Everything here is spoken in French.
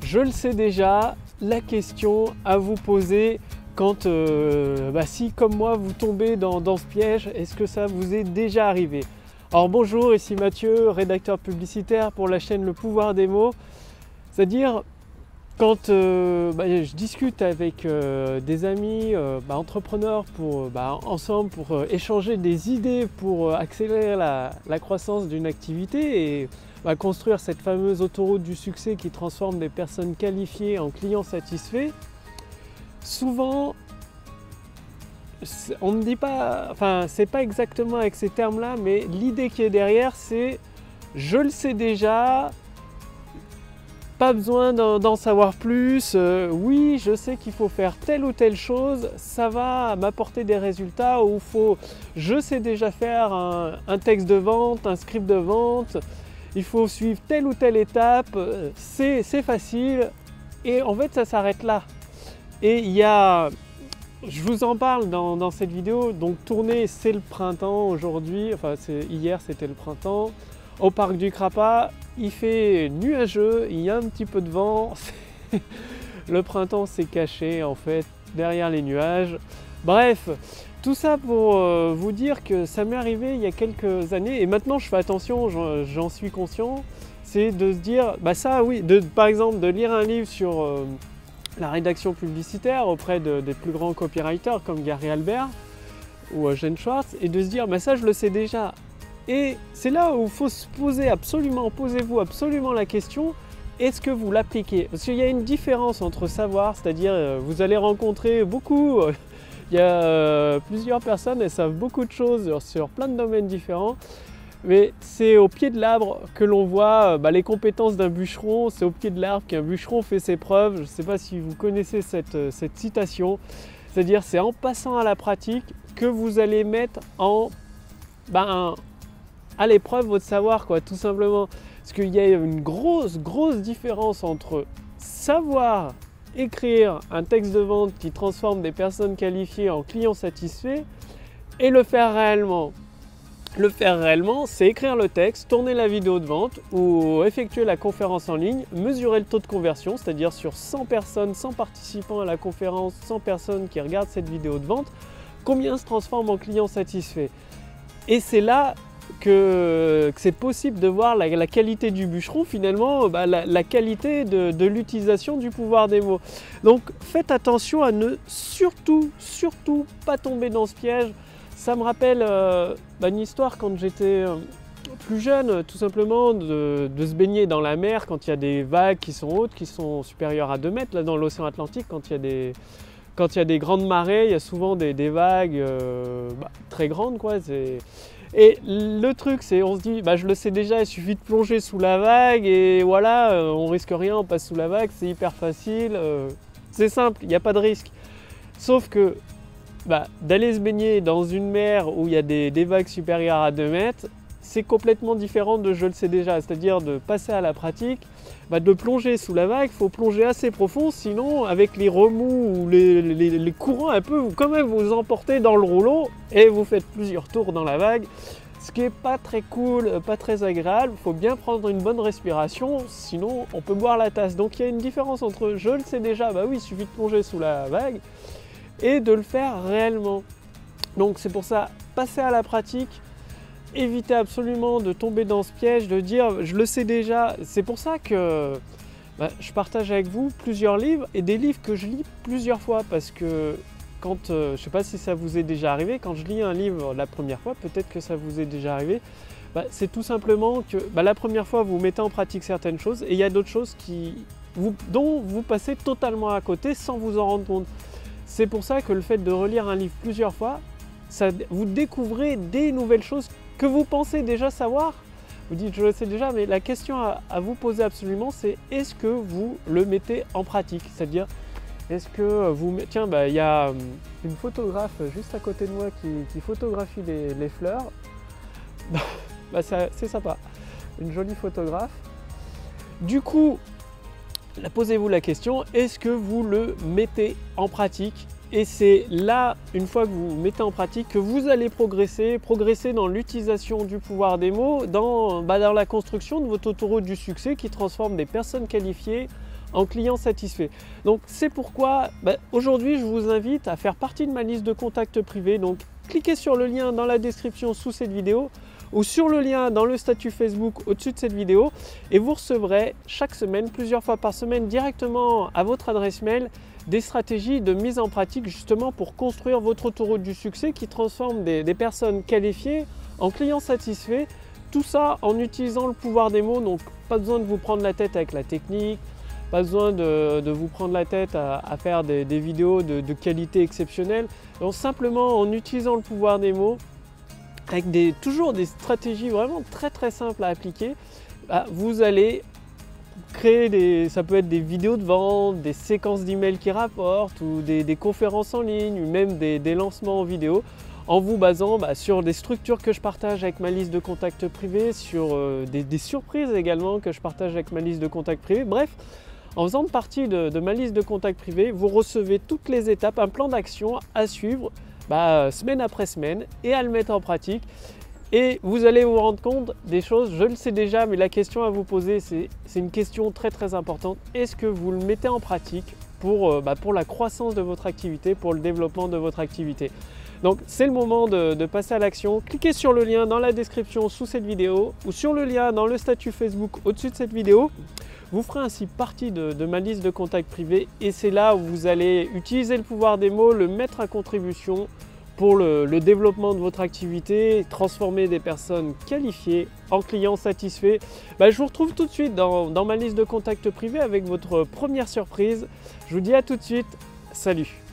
Je le sais déjà, la question à vous poser quand, si comme moi vous tombez dans ce piège, est-ce que ça vous est déjà arrivé? Alors bonjour, ici Mathieu, rédacteur publicitaire pour la chaîne Le Pouvoir des mots. C'est-à-dire quand je discute avec des amis entrepreneurs ensemble pour échanger des idées pour accélérer la croissance d'une activité et construire cette fameuse autoroute du succès qui transforme des personnes qualifiées en clients satisfaits, souvent on ne dit pas, c'est pas exactement avec ces termes-là, mais l'idée qui est derrière, c'est je le sais déjà, pas besoin d'en savoir plus, oui, je sais qu'il faut faire telle ou telle chose, ça va m'apporter des résultats, ou je sais déjà faire un texte de vente, un script de vente, il faut suivre telle ou telle étape, c'est facile, et en fait ça s'arrête là. Et je vous en parle dans cette vidéo, donc tournée, c'est le printemps aujourd'hui, hier c'était le printemps, au parc du Crapa, il fait nuageux, il y a un petit peu de vent, le printemps s'est caché en fait derrière les nuages. Bref, tout ça pour vous dire que ça m'est arrivé il y a quelques années et maintenant je fais attention, j'en suis conscient, c'est de se dire, par exemple de lire un livre sur la rédaction publicitaire auprès des plus grands copywriters comme Gary Albert ou Jen Schwartz et de se dire, ça je le sais déjà. Et c'est là où il faut se poser posez-vous absolument la question, est-ce que vous l'appliquez? Parce qu'il y a une différence entre savoir, c'est-à-dire vous allez rencontrer beaucoup, il y a plusieurs personnes, elles savent beaucoup de choses sur plein de domaines différents, mais c'est au pied de l'arbre que l'on voit les compétences d'un bûcheron, c'est au pied de l'arbre qu'un bûcheron fait ses preuves. Je ne sais pas si vous connaissez cette citation, c'est-à-dire c'est en passant à la pratique que vous allez mettre à l'épreuve votre savoir, tout simplement. Parce qu'il y a une grosse différence entre savoir écrire un texte de vente qui transforme des personnes qualifiées en clients satisfaits et le faire réellement. Le faire réellement, c'est écrire le texte, tourner la vidéo de vente ou effectuer la conférence en ligne, mesurer le taux de conversion, c'est-à-dire sur 100 personnes, 100 participants à la conférence, 100 personnes qui regardent cette vidéo de vente, combien se transforment en clients satisfaits. Et c'est là que c'est possible de voir la qualité du bûcheron, finalement, la qualité de l'utilisation du pouvoir des mots. Donc faites attention à ne surtout pas tomber dans ce piège. Ça me rappelle une histoire quand j'étais plus jeune, tout simplement, de se baigner dans la mer quand il y a des vagues qui sont hautes, qui sont supérieures à 2 mètres, là dans l'océan Atlantique, quand il y a des grandes marées, il y a souvent des vagues très grandes, Et le truc, c'est on se dit, je le sais déjà, il suffit de plonger sous la vague et voilà, on risque rien, on passe sous la vague, c'est hyper facile, c'est simple, il n'y a pas de risque. Sauf que d'aller se baigner dans une mer où il y a des vagues supérieures à 2 mètres, c'est complètement différent de je le sais déjà, c'est-à-dire de passer à la pratique, de plonger sous la vague, il faut plonger assez profond, sinon avec les remous ou les courants un peu, quand même vous emportez dans le rouleau et vous faites plusieurs tours dans la vague, ce qui n'est pas très cool, pas très agréable, il faut bien prendre une bonne respiration, sinon on peut boire la tasse. Donc il y a une différence entre je le sais déjà, oui il suffit de plonger sous la vague, et de le faire réellement. Donc c'est pour ça, passer à la pratique, évitez absolument de tomber dans ce piège, de dire je le sais déjà. C'est pour ça que je partage avec vous plusieurs livres et des livres que je lis plusieurs fois parce que quand, je ne sais pas si ça vous est déjà arrivé, quand je lis un livre la première fois, peut-être que ça vous est déjà arrivé, c'est tout simplement que la première fois vous mettez en pratique certaines choses et il y a d'autres choses dont vous passez totalement à côté sans vous en rendre compte. C'est pour ça que le fait de relire un livre plusieurs fois, vous découvrez des nouvelles choses que vous pensez déjà savoir. Vous dites je le sais déjà, mais la question à vous poser absolument, c'est est-ce que vous le mettez en pratique? C'est-à-dire, est-ce que vous... Tiens, il y a une photographe juste à côté de moi qui photographie les fleurs. C'est sympa, une jolie photographe. Du coup, posez-vous la question, est-ce que vous le mettez en pratique? Et c'est là, une fois que vous mettez en pratique, que vous allez progresser dans l'utilisation du pouvoir des mots, dans la construction de votre autoroute du succès qui transforme des personnes qualifiées en clients satisfaits. Donc c'est pourquoi aujourd'hui je vous invite à faire partie de ma liste de contacts privés. Donc cliquez sur le lien dans la description sous cette vidéo ou sur le lien dans le statut Facebook au-dessus de cette vidéo et vous recevrez chaque semaine, plusieurs fois par semaine, directement à votre adresse mail, des stratégies de mise en pratique justement pour construire votre autoroute du succès qui transforme des personnes qualifiées en clients satisfaits. Tout ça en utilisant le pouvoir des mots, donc pas besoin de vous prendre la tête avec la technique, pas besoin de vous prendre la tête à faire des vidéos de qualité exceptionnelle. Donc simplement en utilisant le pouvoir des mots, avec toujours des stratégies vraiment très simples à appliquer, vous allez créer ça peut être des vidéos de vente, des séquences d'emails qui rapportent ou des conférences en ligne ou même des lancements en vidéo en vous basant sur des structures que je partage avec ma liste de contacts privés, sur des surprises également que je partage avec ma liste de contacts privés. Bref, en faisant partie de ma liste de contacts privés, vous recevez toutes les étapes, un plan d'action à suivre semaine après semaine et à le mettre en pratique. Et vous allez vous rendre compte des choses, je le sais déjà, mais la question à vous poser, c'est une question très importante. Est-ce que vous le mettez en pratique pour la croissance de votre activité, pour le développement de votre activité? Donc c'est le moment de passer à l'action. Cliquez sur le lien dans la description sous cette vidéo ou sur le lien dans le statut Facebook au-dessus de cette vidéo. Vous ferez ainsi partie de ma liste de contacts privés et c'est là où vous allez utiliser le pouvoir des mots, le mettre à contribution pour le développement de votre activité, transformer des personnes qualifiées en clients satisfaits. Je vous retrouve tout de suite dans ma liste de contacts privés avec votre première surprise. Je vous dis à tout de suite, salut!